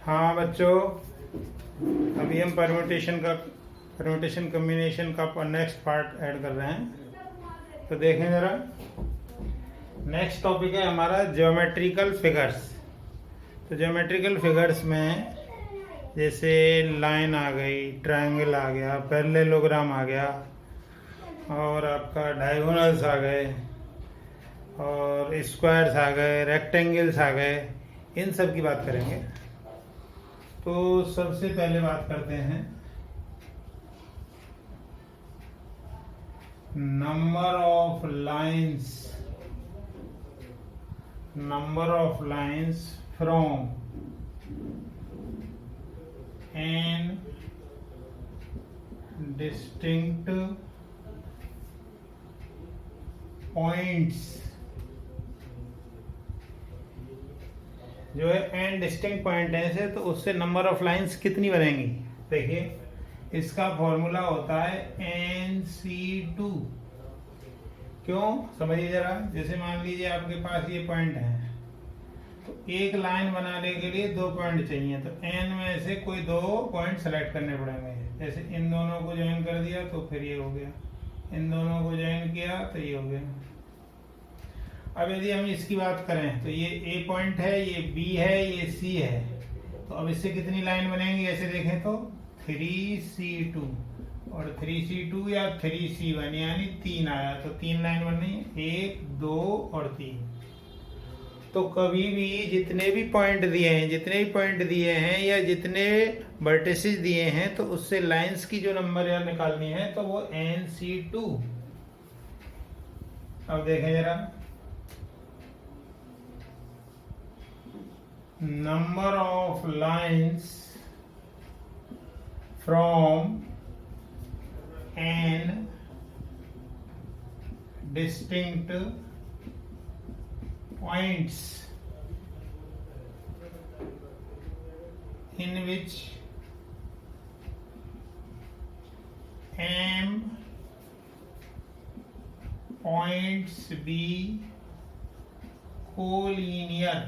हाँ बच्चों, अभी हम परम्यूटेशन कम्बिनेशन का नेक्स्ट पार्ट ऐड कर रहे हैं। तो देखें ज़रा, नेक्स्ट टॉपिक है हमारा ज्योमेट्रिकल फिगर्स। तो ज्योमेट्रिकल फिगर्स में जैसे लाइन आ गई, ट्रायंगल आ गया, पैरेललोग्राम आ गया, और आपका डायगोनल्स आ गए, और स्क्वायर्स आ गए, रेक्टेंगल्स आ गए, इन सब की बात करेंगे। तो सबसे पहले बात करते हैं number of lines from n distinct points. जो है एन डिस्टिंक्ट पॉइंट है से, तो उससे नंबर ऑफ लाइंस कितनी बनेंगी। देखिए, इसका फॉर्मूला होता है NC2। क्यों, समझिए जरा। जैसे मान लीजिए आपके पास ये पॉइंट है, तो एक लाइन बनाने के लिए 2 पॉइंट चाहिए, तो n में से कोई 2 पॉइंट सेलेक्ट करने पड़ेंगे। जैसे इन दोनों को ज्वाइन कर दिया तो फिर ये हो गया, इन दोनों को ज्वाइन किया तो ये हो गया। अब यदि हम इसकी बात करें तो ये A पॉइंट है, ये B है, ये C है, तो अब इससे कितनी लाइन बनेंगी। ऐसे देखें तो 3C2 और 3C2 या 3C1 यानी 3 आया, तो 3 लाइन बननी है, 1 2 और 3। तो कभी भी जितने भी पॉइंट दिए हैं या जितने वर्टिसेस दिए हैं, तो उससे लाइंस की जो नंबर यार निकालनी है तो वो NC2। अब देखें जरा, number of lines from an distinct points in which m points be collinear।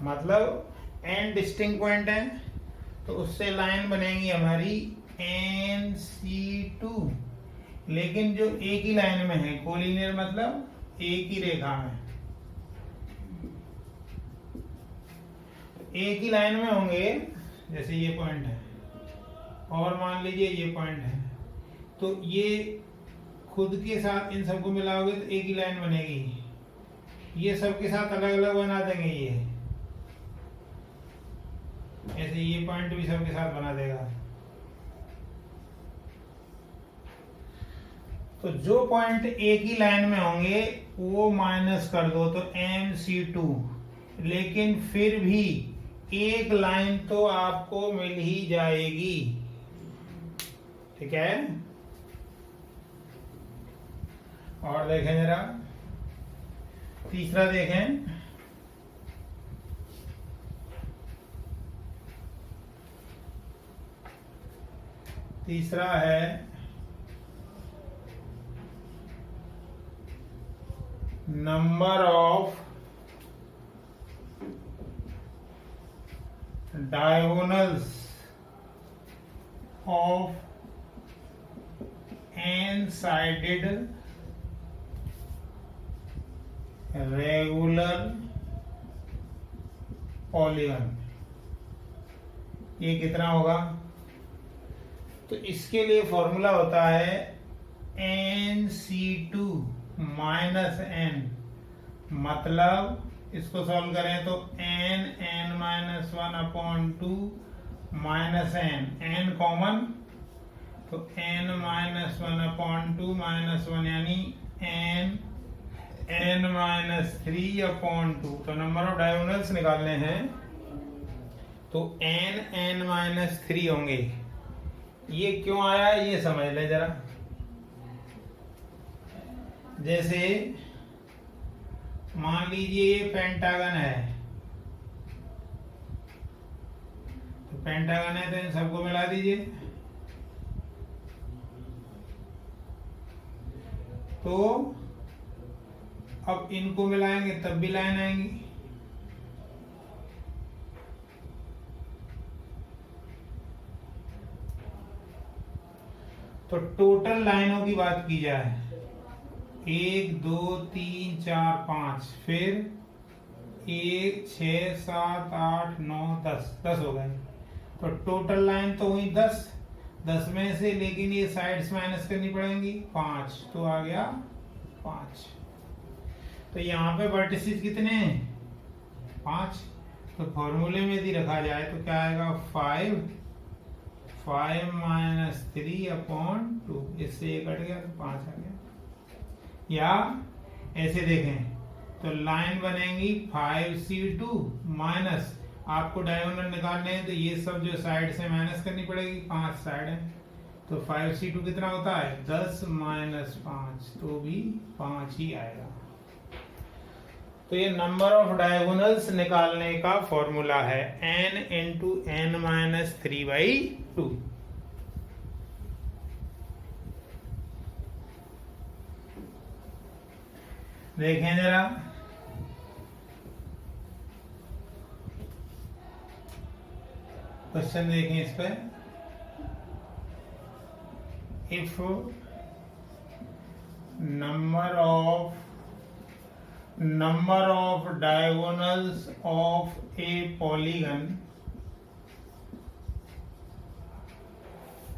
मतलब n डिस्टिंक्ट पॉइंट है, तो उससे लाइन बनेगी हमारी NC2। लेकिन जो एक ही लाइन में है, कोलिनियर मतलब एक ही रेखा में, एक ही लाइन में होंगे। जैसे ये पॉइंट है और मान लीजिए ये पॉइंट है, तो ये खुद के साथ इन सबको मिलाओगे तो एक ही लाइन बनेगी। ये सबके साथ अलग अलग बना देंगे ये, ऐसे ये पॉइंट भी सबके साथ बना देगा। तो जो पॉइंट एक ही लाइन में होंगे वो माइनस कर दो तो MC2। लेकिन फिर भी एक लाइन तो आपको मिल ही जाएगी, ठीक है। और देखें जरा, तीसरा देखें, तीसरा है number of diagonals of n sided regular polygon. ये कितना होगा। तो इसके लिए फॉर्मूला होता है NC2 माइनस n। मतलब इसको सॉल्व करें तो n-1/2 माइनस n कॉमन, तो n-1/2 माइनस 1 यानी n-3/2। तो नंबर ऑफ डायगोनल्स निकालने हैं तो n-3 होंगे। ये क्यों आया ये समझ ले जरा। जैसे मान लीजिए ये पेंटागन है, तो पेंटागन है तो इन सबको मिला दीजिए। तो अब इनको मिलाएंगे तब भी लाइन आएंगी। तो टोटल लाइनों की बात की जाए 1 2 3 4 5, फिर 1 6 7 8 9 10 हो गए। तो टोटल लाइन तो हुई 10 में से, लेकिन ये साइड्स माइनस करनी पड़ेंगी 5, तो आ गया 5। तो यहाँ पे वर्टिसेस कितने हैं 5। तो फॉर्मूले में यदि रखा जाए तो क्या आएगा 5 माइनस 3/2, इससे ये कट गया तो 5 आ गया। या ऐसे देखें तो लाइन बनेगी 5C2 माइनस, आपको डायगोनल निकालने हैं तो ये सब जो साइड से माइनस करनी पड़ेगी, 5 साइड है तो 5C2 कितना होता है 10 माइनस 5, तो भी 5 ही आएगा। तो ये नंबर ऑफ डायगोनल्स निकालने का फॉर्मूला है n इंटू n माइनस 3/2। देखें जरा, क्वेश्चन देखें इस पे। If number of diagonals of a polygon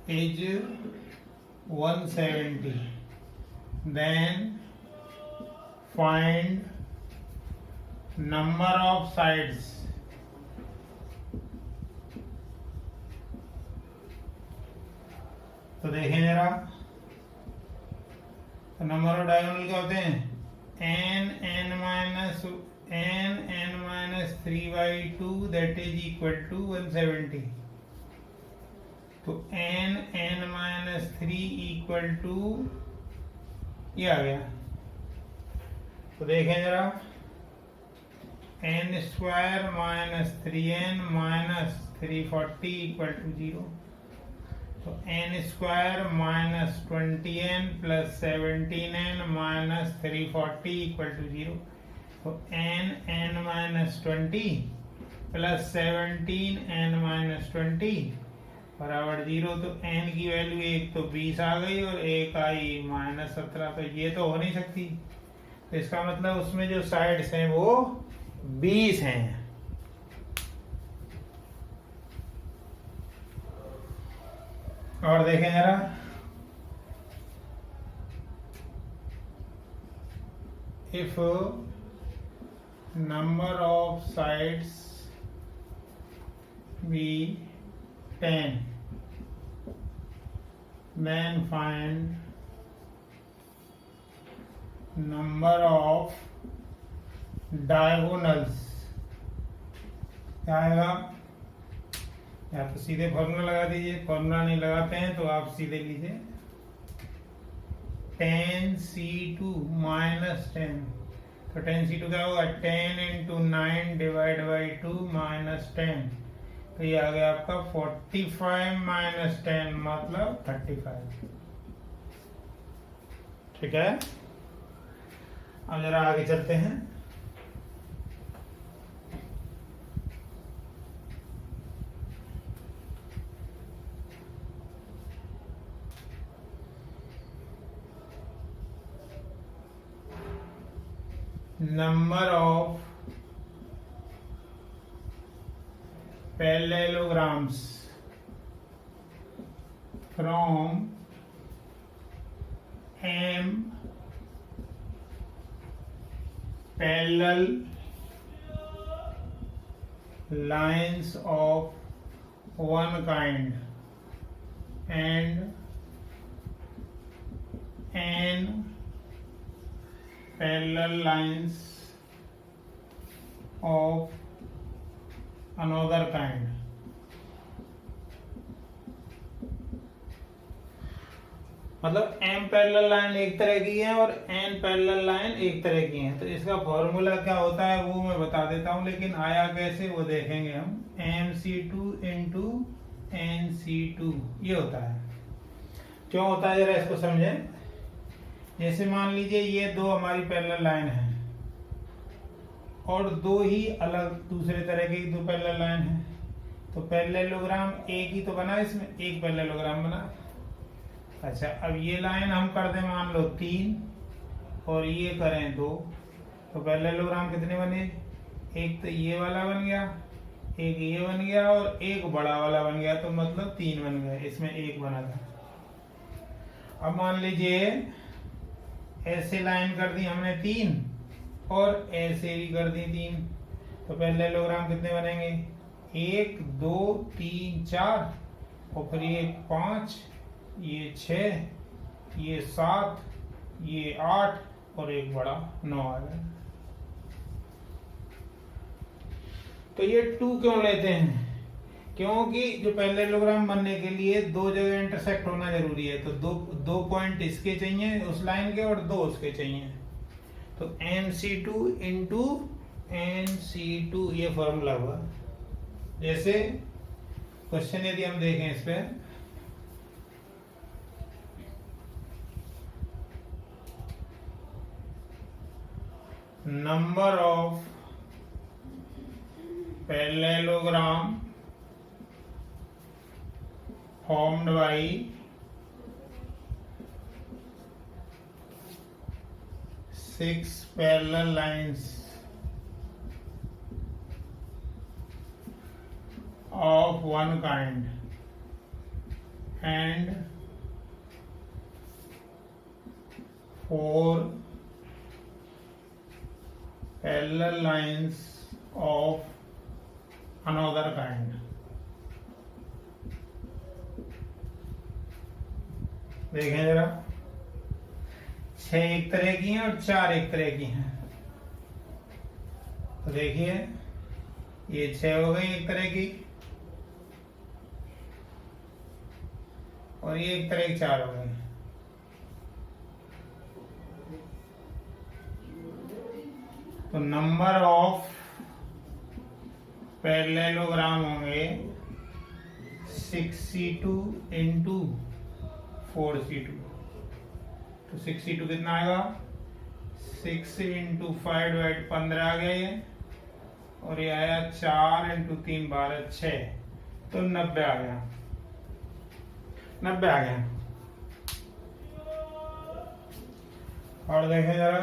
is 170, then find number of sides तो देखें जरा, तो नंबर ऑफ डायगोनल क्या होते हैं n minus 3/2 that is equal to 170। तो n माइनस 3 इक्वल टू ये आ गया। तो देखें जरा, n square minus 3n minus 340 equal to 0। तो n square minus 20n plus 17n minus 340 equal to 0। तो n minus 20 plus 17n minus 20 बराबर 0। तो n की वैल्यू एक तो 20 आ गई और एक आई माइनस 17, तो ये तो हो नहीं सकती। तो इसका मतलब उसमें जो साइड्स हैं वो 20 हैं। और देखें जरा, if number of sides be 10, then find number of diagonals। क्या आएगा, या तो सीधे फॉर्मूला लगा दीजिए, फॉर्मूला नहीं लगाते हैं तो आप सीधे लीजिए 10C2 माइनस 10। तो 10C2 क्या होगा 10 इंटू 9 डिवाइड बाई 2 माइनस 10। तो ये आ गया आपका 45 माइनस 10 मतलब 35। ठीक है, अब जरा आगे चलते हैं। number of parallelograms from M parallel lines of one kind and N parallel lines of another kind। मतलब m पैरेलल लाइन एक तरह की है और n पैरेलल लाइन एक तरह की है। तो इसका फॉर्मूला क्या होता है वो मैं बता देता हूं, लेकिन आया कैसे वो देखेंगे हम। mc2 इंटू nc2 ये होता है। क्यों होता है जरा इसको समझें। जैसे मान लीजिए ये दो हमारी पैरेलल लाइन है और दो ही अलग दूसरे तरह की दो पैरेलल लाइन है। तो पैरेललोग्राम एक ही तो बना, इसमें एक पैरेललोग्राम बना। अच्छा, अब ये लाइन हम कर दें मान लो 3 और ये करें 2, तो पैरेललोग्राम कितने बने? एक तो ये वाला बन गया, एक ये बन गया और एक बड़ा वाला बन गया, तो मतलब 3 बन गए, इसमें एक बना था। अब मान लीजिए ऐसे लाइन कर दी हमने 3 और ऐसे भी कर दी 3, तो पैरेललोग्राम कितने बनेंगे? 1 2 3 4 और फिर ये 5, ये 6, ये 7, ये 8 और एक बड़ा 9 आ गया। तो ये 2 क्यों लेते हैं? क्योंकि जो पैरेललोग्राम बनने के लिए 2 जगह इंटरसेक्ट होना जरूरी है, तो दो पॉइंट इसके चाहिए उस लाइन के और 2 उसके चाहिए, तो NC2 इंटू NC2 ये फॉर्मूला हुआ। जैसे क्वेश्चन यदि हम देखें इस पे, number of parallelogram formed by six parallel lines of one kind and 4 parallel lines of another kind। देखें जरा, 6 एक तरह की हैं और 4 एक तरह की हैं। तो देखिए ये 6 हो गई एक तरह की और ये एक तरह की 4 हो गई। तो नंबर ऑफ पैरेललोग्राम होंगे 6C2 इंटू 4C2। तो 6C2 कितना आएगा? 6 इंटू 5 डिवाइड 15 आ गया ये, और ये आया 4 इंटू 3 12 6, तो 90 आ गया, 90 आ गया। और देखें जरा,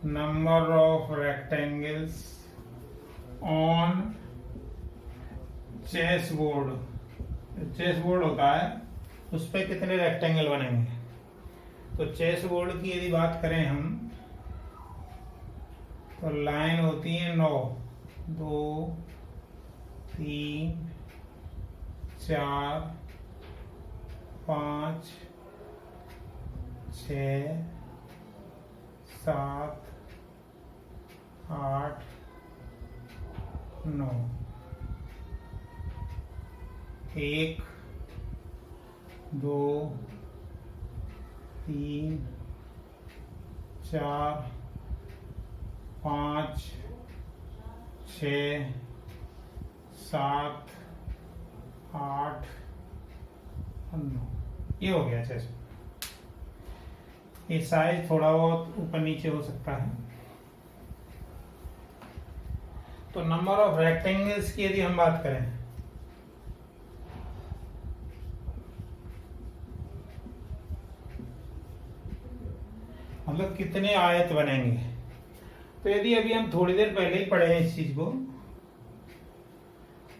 number of rectangles on chess board होता है, उस पे कितने रेक्टेंगल बनेंगे? तो चेस बोर्ड की यदि बात करें हम, तो लाइन होती है 9, 2 3 4 5 6 7 8 9, 1 2 3 4 5 6 7 8 और 9, ये हो गया 600। ये साइज थोड़ा बहुत ऊपर नीचे हो सकता है। तो नंबर ऑफ रेक्टेंगल्स की यदि हम बात करें, मतलब कितने आयत बनेंगे, तो यदि अभी हम थोड़ी देर पहले ही पढ़े हैं इस चीज को,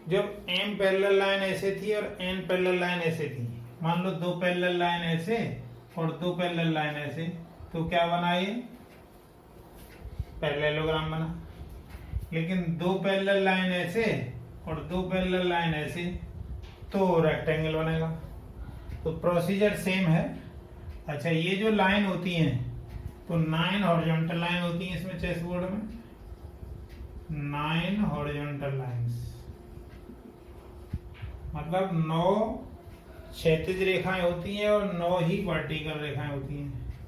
जब m पैरेलल लाइन ऐसे थी और n पैरेलल लाइन ऐसे थी, मान लो 2 पैरेलल लाइन ऐसे और 2 पैरेलल लाइन ऐसे, तो क्या बना? ये पैरेललोग्राम बना। लेकिन 2 पैरेलल लाइन ऐसे और 2 पैरेलल लाइन ऐसे, तो रेक्टेंगल बनेगा। तो प्रोसीजर सेम है। अच्छा, ये जो लाइन होती हैं, तो 9 हॉरिजॉन्टल लाइन होती हैं इसमें चेस बोर्ड में, 9 हॉरिजॉन्टल लाइंस, मतलब 9 क्षैतिज रेखाएं होती हैं और 9 ही वर्टिकल रेखाएं होती हैं।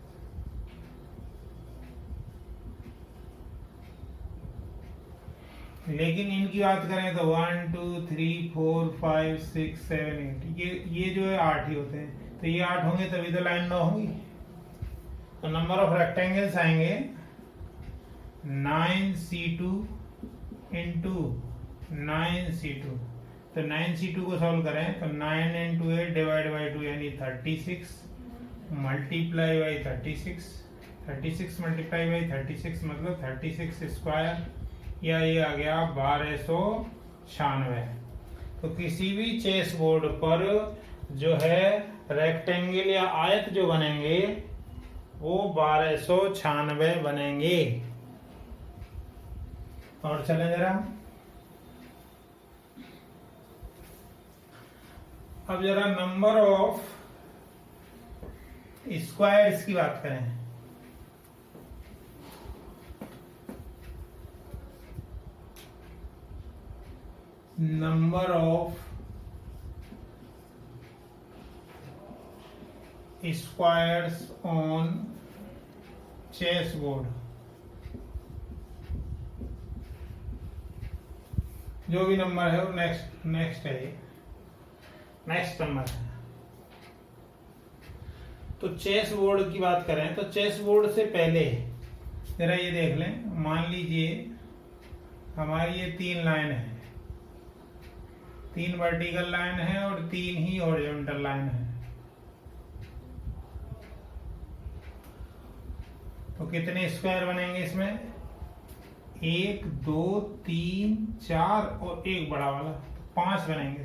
लेकिन इनकी बात करें तो 1 2 3 4 5 6 7 8 ये जो है 8 ही होते हैं, तो ये 8 होंगे तभी तो लाइन 9 होगी। तो नंबर ऑफ रेक्टेंगल्स आएंगे 9c2 इंटू 9c2। तो 9c2 को सॉल्व करें तो 9 इंटू 8 डिवाइड बाई 2 यानी 36 मल्टीप्लाई बाई 36 मल्टीप्लाई बाई 36 मतलब 36 स्क्वायर, या ये आ गया 1296। तो किसी भी चेस बोर्ड पर जो है रेक्टेंगल या आयत जो बनेंगे वो 1296 बनेंगे। और चलें जरा, अब जरा नंबर ऑफ स्क्वायर्स की बात करें। Number of squares on chess board, जो भी नंबर है वो नेक्स्ट है, नेक्स्ट नंबर है। तो चेस बोर्ड की बात करें तो चेस बोर्ड से पहले जरा ये देख लें, मान लीजिए हमारी ये 3 लाइन है, 3 वर्टिकल लाइन है और 3 ही हॉरिजॉन्टल लाइन है। तो कितने स्क्वायर बनेंगे इसमें? 1 2 3 4 और एक बड़ा वाला, तो 5 बनेंगे।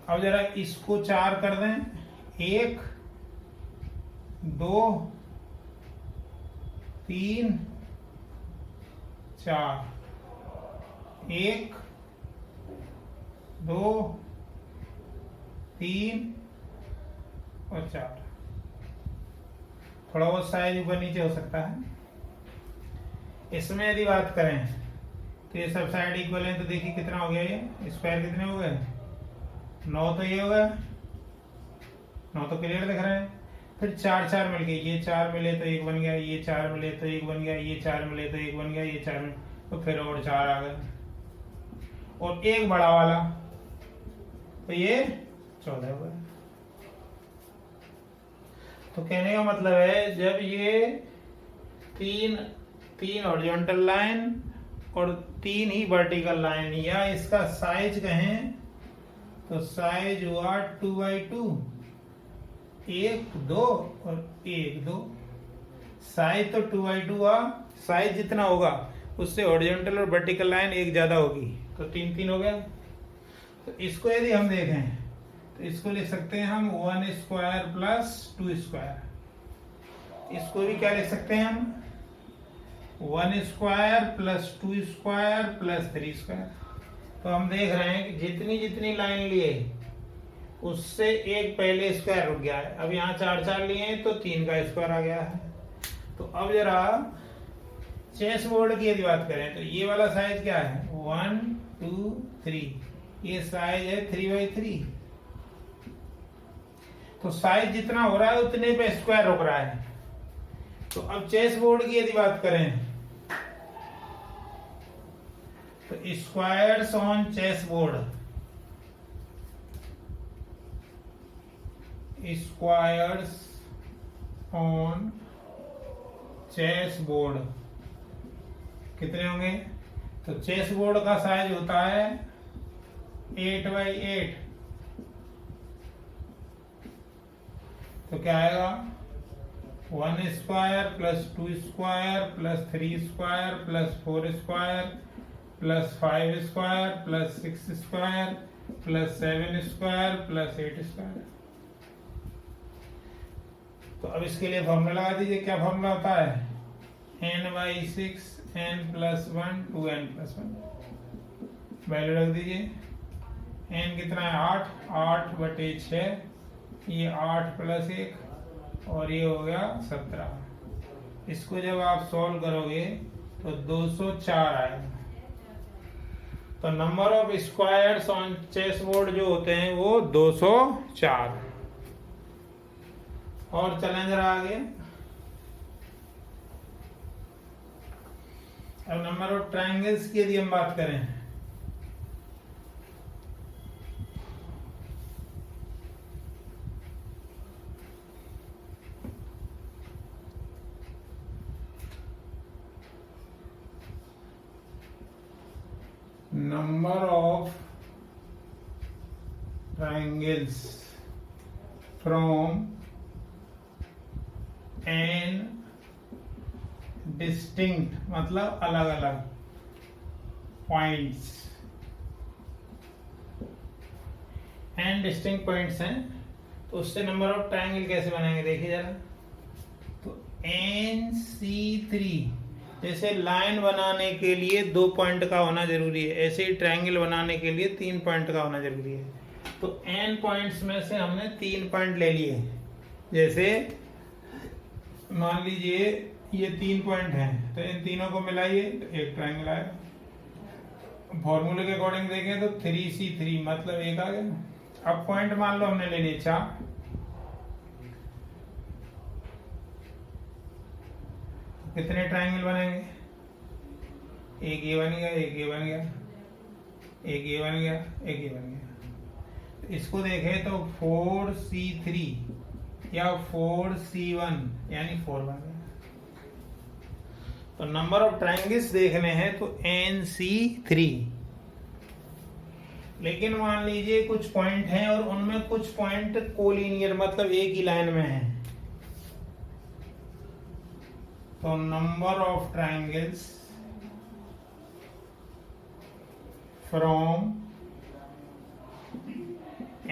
अब जरा इसको 4 कर दें, 1 2 3 4, 1 2 3 और 4। थोड़ा बहुत साइज ऊपर नीचे हो सकता है। इसमें यदि बात करें तो ये सब साइड इक्वल है, तो देखिए कितना हो गया, ये स्क्वायर कितने हो गए? 9 तो ये हो गया, 9 तो क्लियर दिख रहे हैं। फिर 4 4 मिल गए, ये 4 मिले तो 1 बन गया, ये 4 मिले तो 1 बन गया, ये 4 मिले तो 1 बन गया, ये 4 मिले तो फिर और 4 आ गए, और एक बड़ा वाला, तो ये 14 हो गया। तो कहने का मतलब है जब ये तीन हॉरिजॉन्टल लाइन और 3 ही वर्टिकल लाइन, या इसका साइज कहें तो साइज हुआ 2x2, 1 2 और 1 2। साइज तो 2x2 हुआ, साइज जितना होगा उससे हॉरिजॉन्टल और वर्टिकल लाइन एक ज्यादा होगी, तो 3 3 हो गया। तो इसको यदि हम देखें तो इसको लिख सकते हैं हम 1 स्क्वायर प्लस 2 स्क्वायर। इसको भी क्या लिख सकते हैं हम? 1 square plus 2 square plus 3 square. तो हम देख रहे हैं कि जितनी जितनी लाइन लिए उससे एक पहले स्क्वायर रुक गया है। अब यहाँ 4 4 लिए हैं तो 3 का स्क्वायर आ गया है। तो अब जरा चेस बोर्ड की यदि बात करें तो ये वाला साइज क्या है? 1 2 3, ये साइज है 3x3। तो साइज जितना हो रहा है उतने पे स्क्वायर रुक रहा है। तो अब चेस बोर्ड की यदि बात करें तो squares on chess board, squares on chess board कितने होंगे? तो चेस बोर्ड का साइज होता है 8x8। तो क्या आएगा? 1 square plus 2 square plus 3 square plus 4 square plus 5 square plus 6 square plus 7 square plus 8 square. तो अब इसके लिए फॉर्मूला लगा दीजिए। क्या फॉर्मूला होता है? n/6 n+1 2n+1। वैल्यू रख दीजिए। n कितना है? 8/6, ये 8 + 1 और ये हो गया 17। इसको जब आप सॉल्व करोगे तो 204 आएगा। तो number of squares on chess board जो होते हैं वो 204। और चलें जरा आगे। अब नंबर ऑफ ट्राइंगल्स की यदि हम बात करें, number of triangles from n distinct मतलब अलग अलग पॉइंट्स, n डिस्टिंक्ट पॉइंट्स हैं, तो उससे नंबर ऑफ ट्राइंगल कैसे बनाएंगे देखिए जरा। तो NC3 जैसे लाइन बनाने के लिए 2 पॉइंट का होना जरूरी है, ऐसे ही ट्रायंगल बनाने के लिए 3 पॉइंट का होना जरूरी है। तो n पॉइंट्स में से हमने 3 पॉइंट ले लिए। जैसे मान लीजिए ये 3 पॉइंट हैं, तो इन तीनों को मिलाइए तो एक ट्रायंगल आएगा। फॉर्मूले के अकॉर्डिंग देखें तो 3C3 मतलब एक आ गया। अब पॉइंट मान लो हमने ले लिए 4, कितने ट्रायंगल बनेंगे? एक ये बन गया, एक ये बन गया, एक ये बन गया, एक ये बन गया। तो इसको देखें तो 4C3 या 4C1 यानी 4 बन गया। तो नंबर ऑफ ट्रायंगल्स देखने हैं तो NC3। लेकिन मान लीजिए कुछ पॉइंट हैं और उनमें कुछ पॉइंट कोलिनियर मतलब एक ही लाइन में है, तो number of triangles from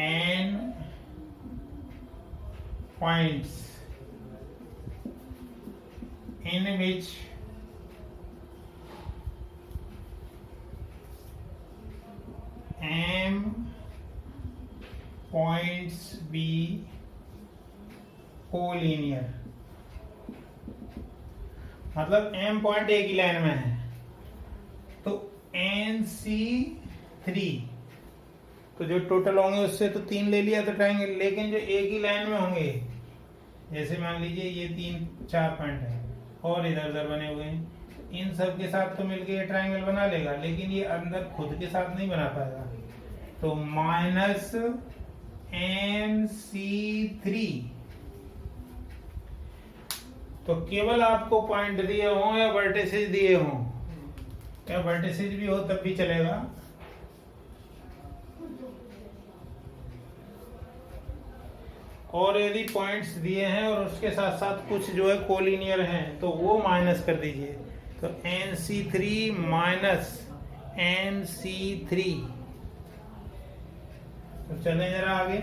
n points in which m points be collinear मतलब m पॉइंट एक ही लाइन में है, तो NC3 तो जो टोटल होंगे उससे तो 3 ले लिया तो ट्रायंगल। लेकिन जो एक ही लाइन में होंगे, जैसे मान लीजिए ये 3-4 पॉइंट है और इधर उधर बने हुए हैं, इन सब के साथ तो मिलके ये ट्रायंगल बना लेगा, लेकिन ये अंदर खुद के साथ नहीं बना पाएगा। तो -NC3 तो केवल आपको पॉइंट दिए हों या वर्टिसेस दिए हों, या वर्टिसेस भी हो तब भी चलेगा, और यदि पॉइंट्स दिए हैं और उसके साथ साथ कुछ जो है कोलिनियर हैं तो वो माइनस कर दीजिए। तो NC3 माइनस NC3। तो चलें जरा आगे।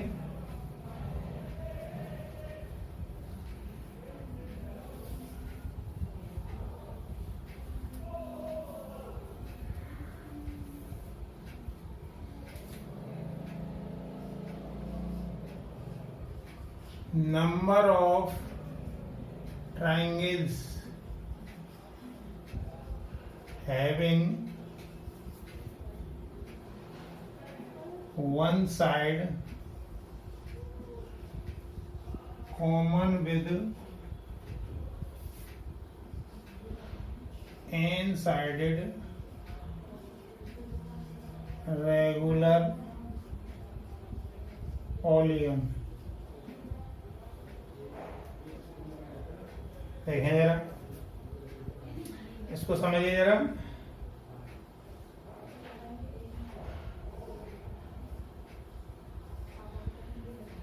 Number of triangles having one side common with n-sided regular polygon। देखें जरा, इसको समझिए जरा।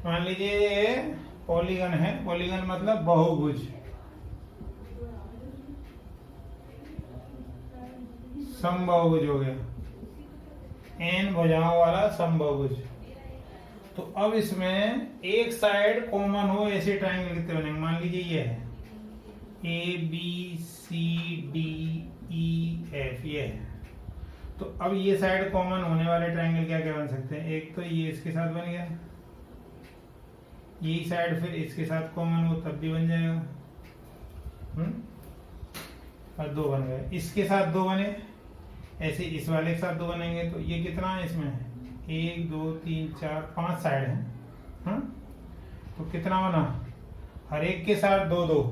मान लीजिए ये पॉलीगन है, पॉलीगन मतलब बहुभुज, समबाहुभुज हो गया, n भुजाओं वाला समबाहुभुज। तो अब इसमें एक साइड कॉमन हो ऐसे ट्रायंगल कितने बनेंगे? मान लीजिए ये है ABCDEF, ये है। तो अब ये साइड कॉमन होने वाले ट्रायंगल क्या क्या बन सकते हैं? एक तो ये इसके साथ बन गया, यही साइड फिर इसके साथ कॉमन हो तब भी बन जाएगा, और 2 बन गए। इसके साथ 2 बने, ऐसे इस वाले के साथ 2 बनेंगे। तो ये कितना है इसमें? 1 2 3 4 5 साइड है, तो कितना बना? हर एक के साथ 2 2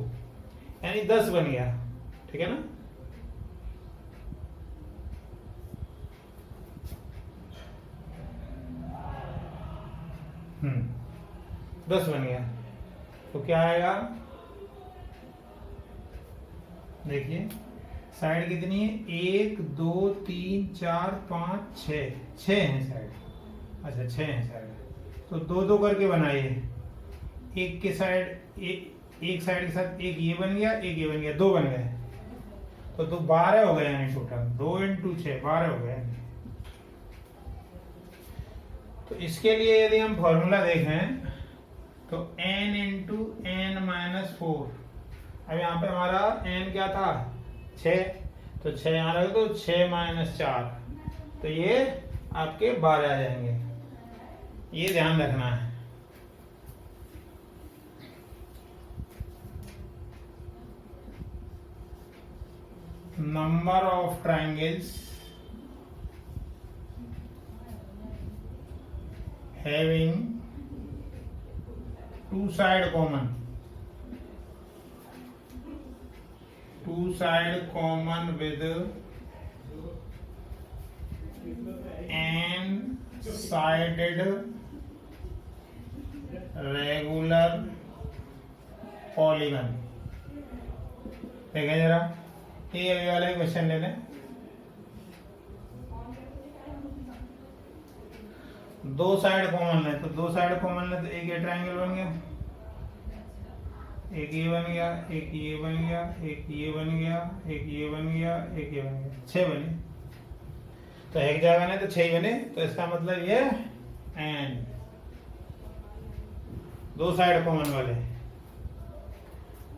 यानी 10 बन गया, ठीक है ना। 10 बन गया। तो क्या आएगा, देखिए साइड कितनी है, 1 2 3 4 5 6, 6 है साइड। अच्छा 6 है साइड, तो 2 2 करके बनाइए। एक के साइड एक साइड के साथ एक ये बन गया, एक ये बन गया, 2 बन गए। तो 12 हो गए यानी टोटल, 2 × 6 12 हो गए। तो इसके लिए यदि हम फॉर्मूला देखें तो n × n-4। अब यहाँ पे हमारा n क्या था, 6, तो 6 यहाँ रख दो, 6 - 4, तो ये आपके 12 आ जाएंगे। ये ध्यान रखना है। Number of triangles having 2 side common, 2 side common with n sided regular polygon। देखें जरा, ये अभी वाला क्वेश्चन ले लें। 2 साइड कॉमन है, तो 2 साइड कॉमन है, तो एक ये ट्रायंगल बन गया, एक ये बन गया, एक ये बन गया, एक ये बन गया, एक ये बन गया, एक ये बन गया, 6 बने। तो एक जगह बने तो 6 बने, तो इसका मतलब ये एंड 2 साइड कॉमन वाले।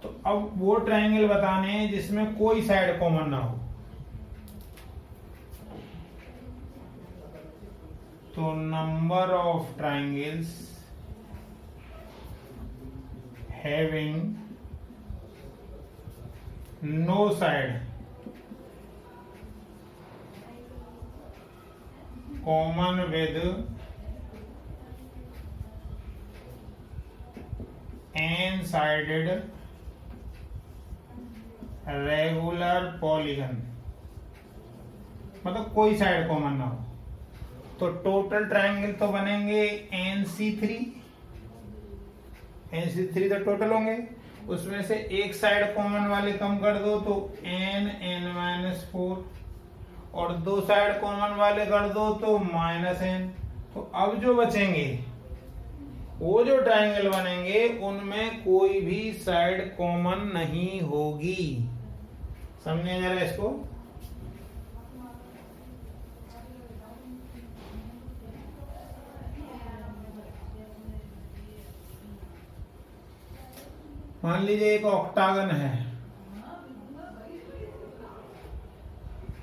तो अब वो ट्रायंगल बताने हैं जिसमें कोई साइड कॉमन ना हो। तो number of triangles having no side common with n-sided regular polygon, मतलब कोई साइड कॉमन ना हो। तो टोटल ट्रायंगल तो बनेंगे NC3, NC3 तो टोटल होंगे, उसमें से एक साइड कॉमन वाले कम कर दो तो n-4, और 2 साइड कॉमन वाले कर दो तो -n। तो अब जो बचेंगे, वो जो ट्रायंगल बनेंगे उनमें कोई भी साइड कॉमन नहीं होगी। समझे जरा इसको। मान लीजिए एक ऑक्टागन है,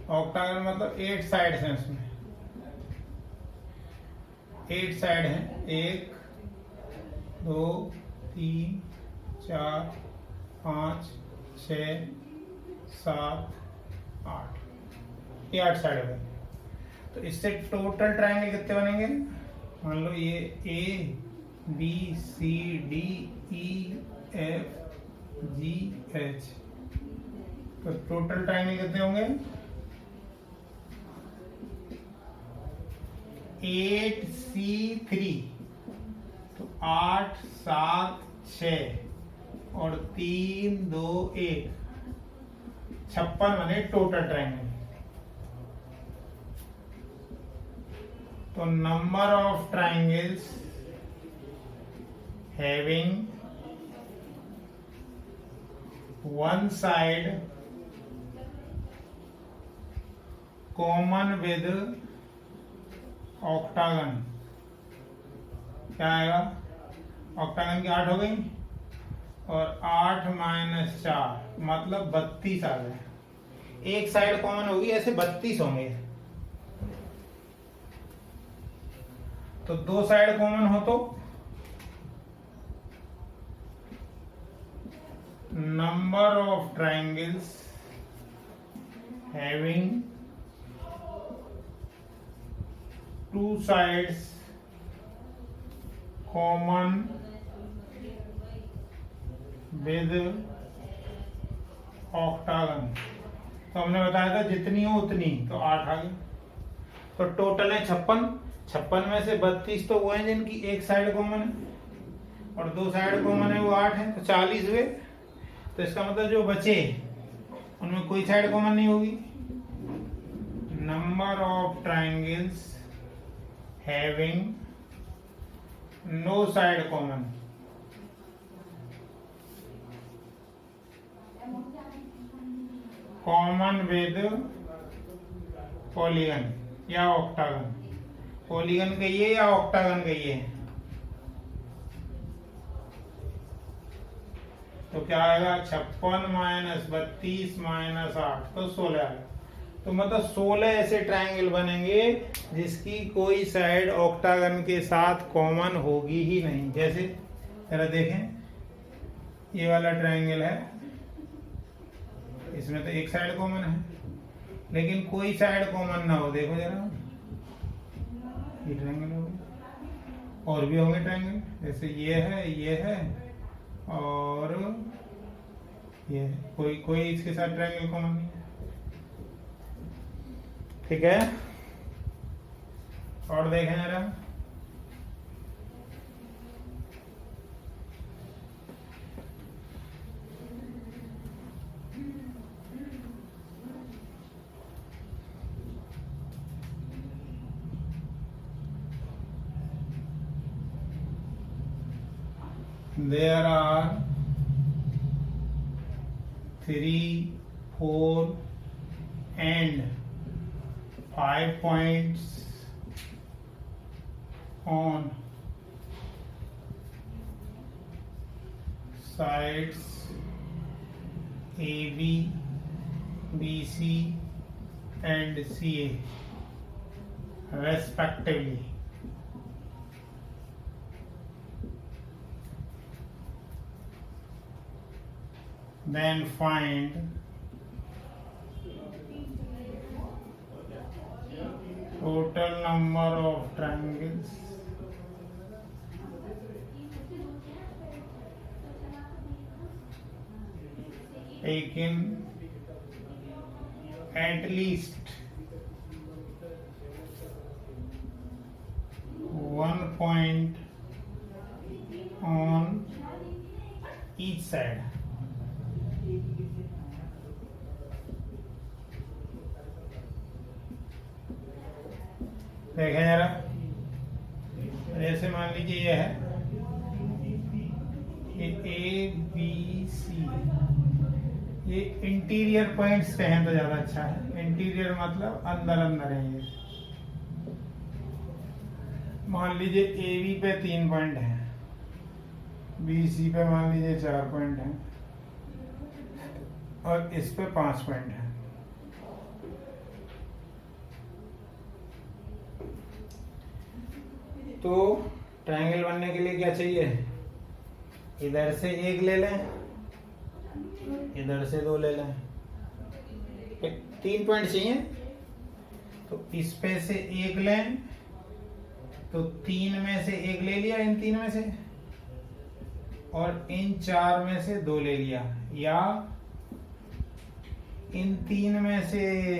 ऑक्टागन मतलब 8 साइड्स हैं, उसमें 8 साइड हैं, 1 2 3 4 5 6 7 8, ये 8 साइड हो गए। तो इससे टोटल ट्रायंगल कितने बनेंगे, मान लो ये A B C D E F G H, तो टोटल ट्रायंगल कितने होंगे, 8C3, तो 8 7 6 और 3 2 1, 56 बने टोटल ट्रायंगल। तो number of triangles having one side common with octagon, क्या आएगा, ऑक्टागन की 8 हो गई और 8 - 4 मतलब 32 आ गए। एक साइड कॉमन होगी, ऐसे 32 होंगे। तो 2 साइड कॉमन हो तो number of triangles having 2 sides common with octagon, तो हमने बताया था जितनी हो उतनी, तो 8 आ गई। तो टोटल है 56, 56 में से 32 तो वो है जिनकी एक साइड कॉमन है और 2 साइड कॉमन है, वो 8 है, तो 40 हुए। तो इसका मतलब जो बचे उनमें कोई साइड कॉमन नहीं होगी। Number of triangles having no side common, common with polygon या ऑक्टागन। पॉलीगन कहिए या ऑक्टागन कहिए, तो क्या आएगा 56 माइनस 32 माइनस 8 तो 16 आएगा। तो मतलब 16 ऐसे ट्रायंगल बनेंगे जिसकी कोई साइड ऑक्टागन के साथ कॉमन होगी ही नहीं। जैसे जरा देखें, ये वाला ट्रायंगल है, इसमें तो एक साइड कॉमन है लेकिन कोई साइड कॉमन ना हो। देखो जरा, ये ट्रायंगल हो गया, और भी होंगे ट्रायंगल, जैसे ये है और ये है। कोई इसके साथ ट्रायंगल कॉमन नहीं है। ठीक है, और देखें जरा, there are 3, 4 and 5 points on sides AB, BC and CA respectively. Then find total number of triangles taken at least 1 point on each side. देखें जरा, जैसे मान लीजिए ये है, ये ए बी सी, ये इंटीरियर पॉइंट्स कहें तो ज्यादा अच्छा है। इंटीरियर मतलब अंदर अंदर है ये। मान लीजिए ए बी पे 3 पॉइंट है, बी सी पे मान लीजिए 4 पॉइंट है और इस पे 5 पॉइंट है। तो ट्रायंगल बनने के लिए क्या चाहिए, इधर से एक ले लें, इधर से 2 ले लें, 3 पॉइंट चाहिए, तो इस पे से एक लें, तो 3 में से एक ले लिया इन 3 में से, और इन 4 में से 2 ले लिया, या इन 3 में से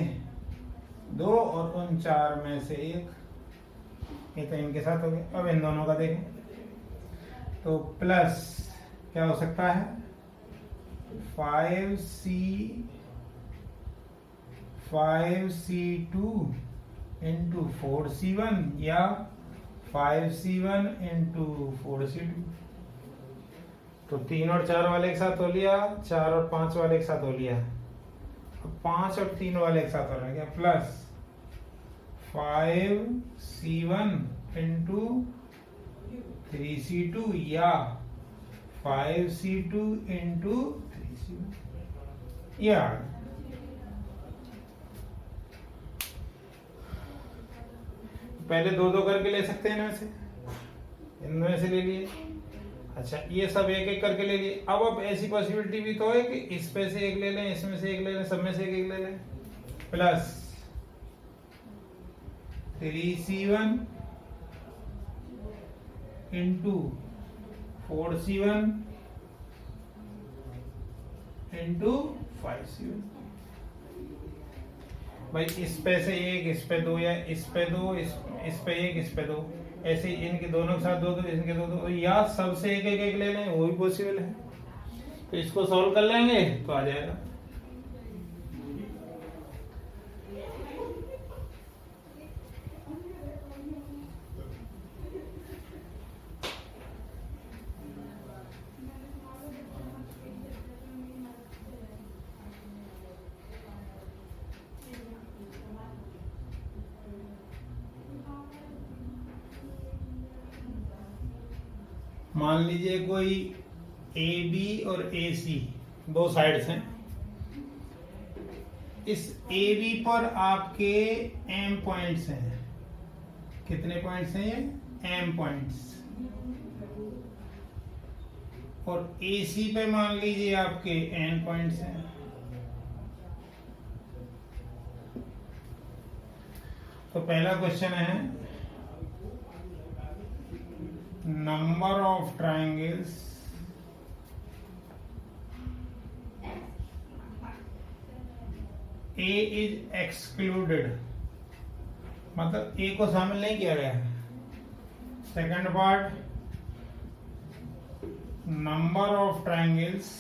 2 और उन 4 में से 1। ये तो इनके साथ हो गया। अब इन दोनों का देखें, तो प्लस क्या हो सकता है, 5C2 इंटू 4C1 या 5C1 इंटू 4C2। तो 3 और 4 वाले एक साथ हो लिया, 4 और 5 वाले एक साथ हो लिया, 5 और 3 वाले एक साथ हो रहा है, प्लस 5C1 इंटू 3C2 या 5C2 इंटू 3C1। या पहले 2-2 करके ले सकते हैं इनमें से ले लिए। अच्छा, ये सब एक एक करके ले लिए। अब ऐसी पॉसिबिलिटी भी तो है कि इस पे से एक ले लें, इसमें से एक ले लें, सब में से एक ले लें, plus 3C1 into 4C1 into 5C1। भाई इस पे से एक, इस पे 2 या इस पे 2, इस पे एक, इस पे दो, ऐसे इनके दोनों के साथ दो दो, इनके दो दो, या सबसे एक एक एक ले लें, वो भी पॉसिबल है। तो इसको सॉल्व कर लेंगे तो आ जाएगा। मान लीजिए कोई ए बी और ए सी दो साइड्स हैं। इस ए बी पर आपके एम पॉइंट्स हैं। कितने पॉइंट्स हैं ये? M points. और ए सी पे मान लीजिए आपके एन पॉइंट्स हैं। तो पहला क्वेश्चन है number of triangles A is excluded, मतलब ए को शामिल नहीं किया गया है। Second part, number of triangles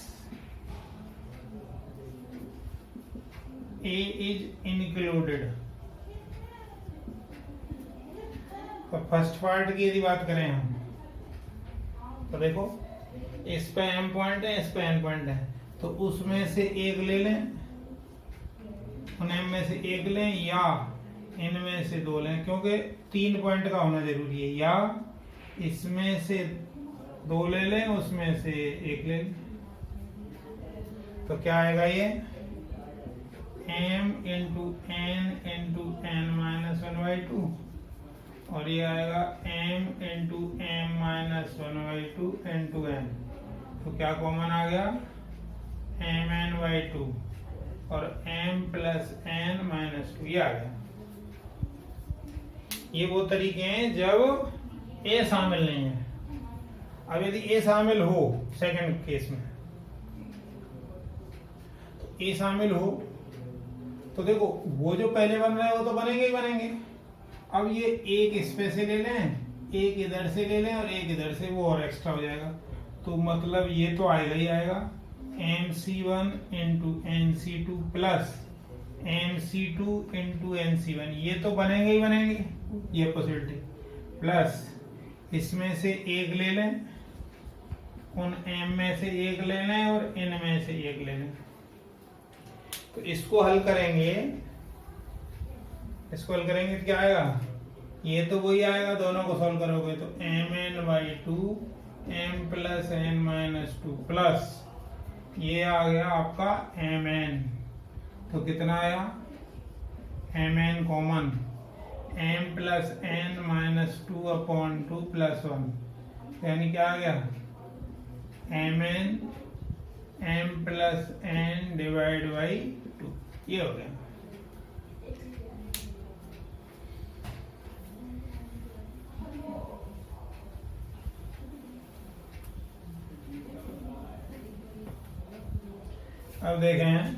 A is included. तो फर्स्ट पार्ट की यदि बात करें हम, तो देखो इस पे एम पॉइंट है, इस पे एन पॉइंट है, तो उसमें से एक ले लें, उन एम में से एक लें, या इनमें से दो लें, क्योंकि 3 पॉइंट का होना जरूरी है। या इसमें से 2 ले लें, उसमें से एक ले लें। तो क्या आएगा ये? m इंटू n माइनस 1/2, और ये आएगा m into m minus 1/2 into n। तो क्या कॉमन आ गया? mn/2 और m प्लस n माइनस 2, ये आ गया। ये वो तरीके हैं जब a शामिल नहीं है। अब यदि a शामिल हो, सेकंड केस में तो a शामिल हो, तो देखो वो जो पहले बन रहे हैं वो तो बनेंगे ही बनेंगे। अब ये एक इस पे से ले लें, एक इधर से ले लें, और एक इधर से, वो और एक्स्ट्रा हो जाएगा। तो मतलब ये तो आएगा ही आएगा, mc1 into nc2 plus mc2 into nc1, ये तो बनेंगे ही बनेंगे, ये पॉसिबिलिटी। प्लस इसमें से एक ले लें, उन m में से एक ले लें, और n में से एक ले लें। तो इसको हल करेंगे, इसको हल करेंगे तो क्या आएगा? ये तो वही आएगा, दोनों को सॉल्व करोगे तो mn/2 m plus n minus 2 plus ये आ गया आपका mn। तो कितना आया? mn common, m plus n minus 2/2 plus 1, यानी क्या आ गया? mn m plus n divide by 2, ये हो गया। अब देखें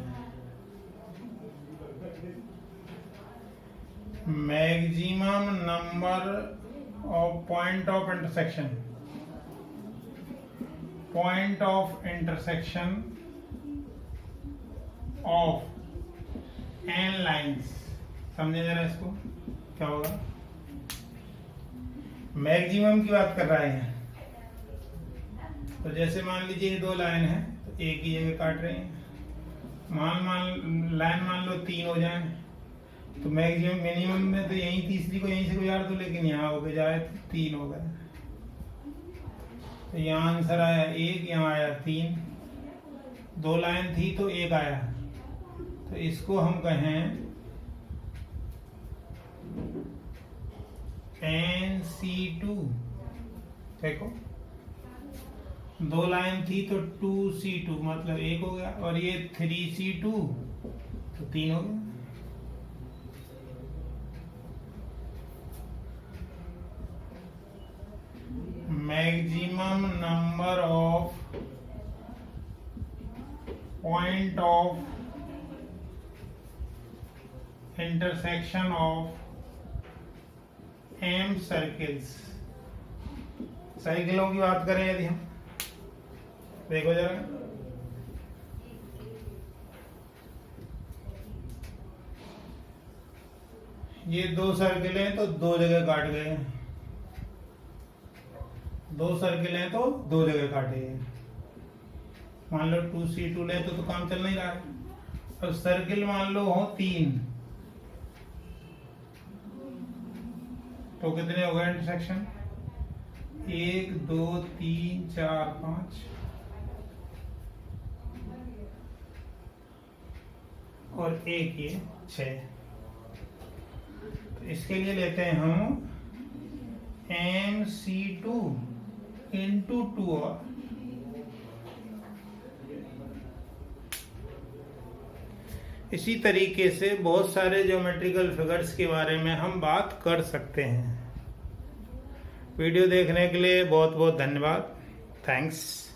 maximum number of point of intersection, point of intersection of n lines. समझे जरा इसको, क्या होगा? मैक्सिमम की बात कर रहा है। तो जैसे मान लीजिए 2 लाइन है, तो एक ही जगह काट रहे हैं। लाइन मान लो 3 हो जाए, तो मैक्सिमम मिनिमम में तो यही तीसरी को यहीं से गुजार दो, लेकिन यहाँ हो जाए तो 3 हो गए। तो यहाँ आंसर आया 1, यहाँ आया 3। 2 लाइन थी तो 1 आया, तो इसको हम कहें NC2। देखो 2 लाइन थी तो 2C2, मतलब 1 हो गया, और ये 3C2 तो 3 हो गया। Maximum number of point of intersection of m circles. साइकिलों की बात करें यदि हम, देखो जरा, ये 2 सर्किल हैं तो 2 जगह काट गए, 2 सर्किल हैं तो 2 जगह काटे हैं। मान लो 2C2 ले तो काम चल नहीं रहा है। अब सर्किल मान लो हो 3, तो कितने हो गए इंटरसेक्शन? 1 2 3 4 5 और 1 ये 6। तो इसके लिए लेते हैं हम MC2 इंटू 2 और इसी तरीके से बहुत सारे ज्योमेट्रिकल फिगर्स के बारे में हम बात कर सकते हैं। वीडियो देखने के लिए बहुत बहुत धन्यवाद। थैंक्स।